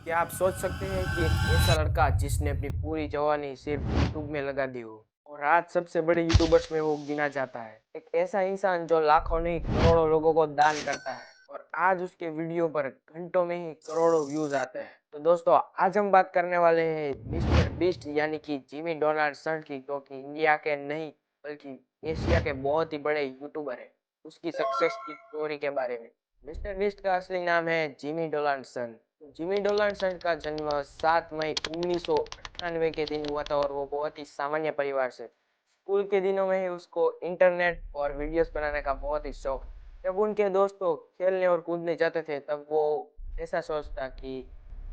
क्या आप सोच सकते हैं कि एक ऐसा लड़का जिसने अपनी पूरी जवानी सिर्फ यूट्यूब में लगा दी हो और आज सबसे बड़े यूट्यूबर्स में वो गिना जाता है। एक ऐसा इंसान जो लाखों नहीं करोड़ों लोगों को दान करता है और आज उसके वीडियो पर घंटों में ही करोड़ों व्यूज आते हैं। तो दोस्तों, आज हम बात करने वाले हैं मिस्टर बीस्ट यानी कि जिमी डोनाल्डसन की, जो कि इंडिया के नहीं बल्कि एशिया के बहुत ही बड़े यूट्यूबर है। उसकी सक्सेस की स्टोरी के बारे में। मिस्टर बीस्ट का असली नाम है जिमी डोनाल्डसन। जिमी डोनाल्डसन का जन्म 7 मई 1998 के दिन हुआ था और वो बहुत ही सामान्य परिवार से। स्कूल के दिनों में ही उसको इंटरनेट और वीडियोस बनाने का बहुत ही शौक। जब उनके दोस्तों खेलने और कूदने जाते थे तब वो ऐसा सोचता कि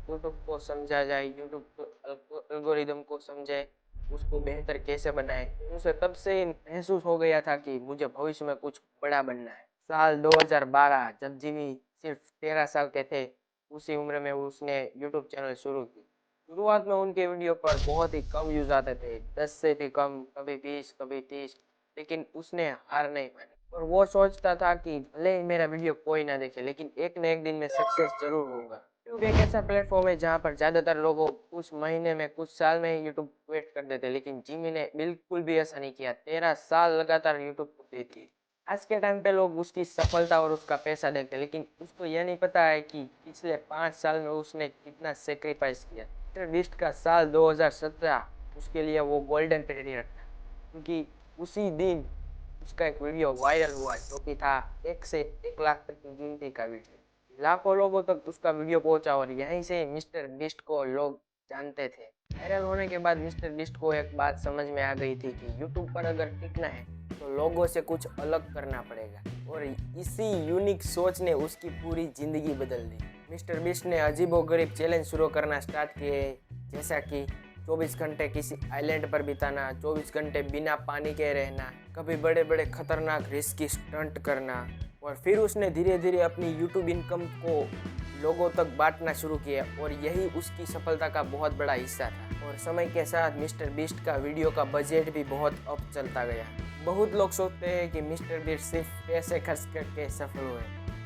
यूट्यूब को समझा जाए, यूट्यूब एल्गोरिदम को समझे, उसको बेहतर कैसे बनाए। उसे तब से ही महसूस हो गया था कि मुझे भविष्य में कुछ बड़ा बनना है। साल 2012 जब जिमी सिर्फ 13 साल के थे, उसी उम्र में उसने यूट्यूब चैनल शुरू की। शुरुआत में उनके वीडियो पर बहुत ही कम व्यूज आते थे, 10 से भी कम, कभी 20, कभी 30। लेकिन उसने हार नहीं मानी और वो सोचता था कि भले ही मेरा वीडियो कोई ना देखे, लेकिन एक न एक दिन में सक्सेस जरूर होगा। यूट्यूब एक ऐसा प्लेटफॉर्म है जहाँ पर ज्यादातर लोगों कुछ महीने में, कुछ साल में ही यूट्यूब क्विट कर देते, लेकिन जिमी ने बिल्कुल भी ऐसा नहीं किया। 13 साल लगातार यूट्यूब को देती। आज के टाइम पे लोग उसकी सफलता और उसका पैसा देखते हैं, लेकिन उसको यह नहीं पता है कि पिछले 5 साल में उसने कितना सेक्रीफाइस किया। मिस्टर बीस्ट का साल 2017 उसके लिए वो गोल्डन पीरियड था, क्योंकि उसी दिन उसका एक वीडियो वायरल हुआ जो कि था 1 से 1 लाख तक की गिनती का वीडियो। लाखों लोगों तक उसका वीडियो पहुंचा और यहीं से मिस्टर बीस्ट को लोग जानते थे। वायरल होने के बाद मिस्टर बीस्ट को एक बात समझ में आ गई थी कि यूट्यूब पर अगर टिकना है तो लोगों से कुछ अलग करना पड़ेगा, और इसी यूनिक सोच ने उसकी पूरी जिंदगी बदल दी। मिस्टर बीस्ट ने अजीबोगरीब चैलेंज शुरू करना स्टार्ट किए, जैसा कि 24 घंटे किसी आइलैंड पर बिताना, 24 घंटे बिना पानी के रहना, कभी बड़े बड़े खतरनाक रिस्की स्टंट करना। और फिर उसने धीरे धीरे अपनी यूट्यूब इनकम को लोगों तक बांटना शुरू किया और यही उसकी सफलता का बहुत बड़ा हिस्सा था। और समय के साथ मिस्टर बीस्ट का वीडियो का बजट भी बहुत अप चलता गया। बहुत लोग सोचते हैं कि मिस्टर बीस्ट सिर्फ पैसे खर्च करके सफल हुए,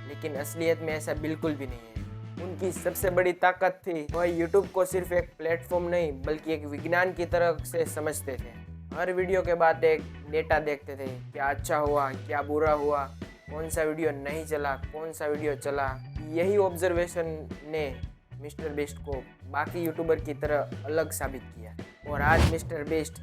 लेकिन असलियत में ऐसा बिल्कुल भी नहीं है। उनकी सबसे बड़ी ताकत थी वह यूट्यूब को सिर्फ एक प्लेटफॉर्म नहीं बल्कि एक विज्ञान की तरह से समझते थे। हर वीडियो के बाद एक डेटा देखते थे, क्या अच्छा हुआ, क्या बुरा हुआ, कौन सा वीडियो नहीं चला, कौन सा वीडियो चला। यही ऑब्जर्वेशन ने मिस्टर बीस्ट को बाकी यूट्यूबर की तरह अलग साबित किया। और आज मिस्टर बीस्ट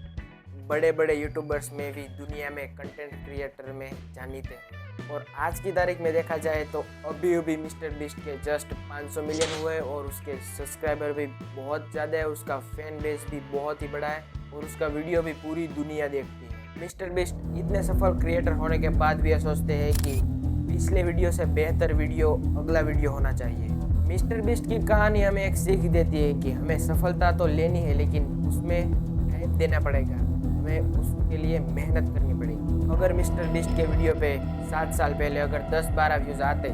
बड़े बड़े यूट्यूबर्स में भी दुनिया में कंटेंट क्रिएटर में जानित है। और आज की तारीख में देखा जाए तो अभी अभी मिस्टर बीस्ट के जस्ट 500 मिलियन हुए और उसके सब्सक्राइबर भी बहुत ज़्यादा है, उसका फैन बेस भी बहुत ही बड़ा है और उसका वीडियो भी पूरी दुनिया देखती है। मिस्टर बीस्ट इतने सफल क्रिएटर होने के बाद भी यह सोचते हैं कि पिछले वीडियो से बेहतर वीडियो अगला वीडियो होना चाहिए। मिस्टर बीस्ट की कहानी हमें एक सीख देती है कि हमें सफलता तो लेनी है, लेकिन उसमें टाइम देना पड़ेगा, हमें उसके लिए मेहनत करनी पड़ेगी। अगर मिस्टर बीस्ट के वीडियो पे 7 साल पहले अगर 10-12 व्यूज़ आते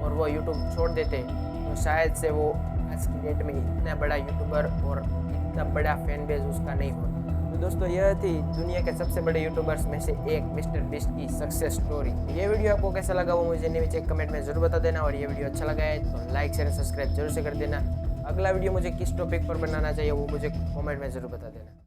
और वो यूट्यूब छोड़ देते तो शायद से वो आज की डेट में इतना बड़ा यूट्यूबर और इतना बड़ा फैन बेस उसका नहीं होता। तो दोस्तों, यह थी दुनिया के सबसे बड़े यूट्यूबर्स में से एक मिस्टर बीस्ट की सक्सेस स्टोरी। ये वीडियो आपको कैसा लगा वो मुझे नीचे कमेंट में जरूर बता देना, और ये वीडियो अच्छा लगा है तो लाइक शेयर सब्सक्राइब जरूर से कर देना। अगला वीडियो मुझे किस टॉपिक पर बनाना चाहिए वो मुझे कमेंट में जरूर बता देना।